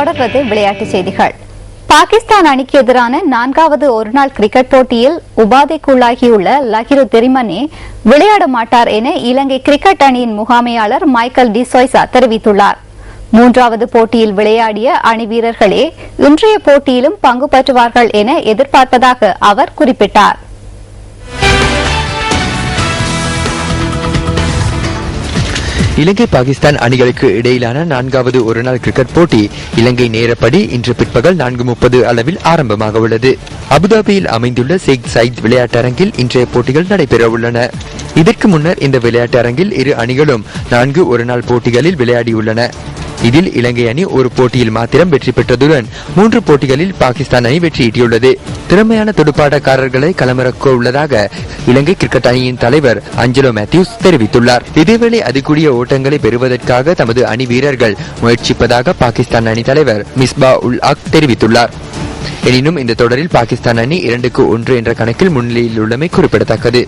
தொடர்வது விளையாட்டுச் செய்திகள். பாகிஸ்தான் அணிக்கு எதிரான 4வது ஒருநாள் கிரிக்கெட் போட்டியில் உபாதைக்குள்ளாகியுள்ள லஹிரு திரிமன்னே விளையாட மாட்டார் என இலங்கை கிரிக்கெட் அணியின் முகாமையாளர் மைக்கேல் டிசோய்சா தெரிவித்துள்ளார். 3வது போட்டியில் விளையாடிய அணி வீரர்களே இன்றைய போட்டியிலும் பங்கு பெற்றுவார்கள் என எதிர்பார்ப்பதாக அவர் குறிப்பிட்டார். இலங்கை பாகிஸ்தான் அணிகளுக்கு இடையிலான 4வது ஒருநாள் கிரிக்கெட் போட்டி இலங்கை நேரப்படி இன்று பிற்பகல் 4:30 அளவில் ஆரம்பமாக உள்ளது. அபுதாபியில் அமைந்துள்ள ஷேக் சயீத் விளையாட்டரங்கில் இன்றைய போட்டிகள் நடைபெற உள்ளன. இதற்கு முன்னர் இந்த விளையாட்டரங்கில் இரு அணிகளும் 4 ஒருநாள் போட்டிகளில் விளையாடியுள்ளன. இதில் இலங்கை அணி ஒரு போட்டியில் மாத்திரம் வெற்றி பெற்றதுடன் 3 போட்டிகளில் பாகிஸ்தான் அணி வெற்றியீட்டியுள்ளது. திறமையான துடுப்பாட்டக்காரர்களை களமிறக்க உள்ளதாக இலங்கை கிரிக்கெட் அணியின் தலைவர் அஞ்சலோ மேத்யூஸ் தெரிவித்துள்ளார். இதேவேளை அதிகூடிய ஓட்டங்களை பெறுவதற்காக தமது அணி வீரர்கள் முயற்சிப்பதாக பாகிஸ்தான் அணி தலைவர் மிஸ்பா உல் ஹக் தெரிவித்துள்ளார். எனினும் இந்த தொடரில் பாகிஸ்தான் அணி 2-1 என்ற கணக்கில் முன்னிலையில் உள்ளமை குறிப்பிடத்தக்கது.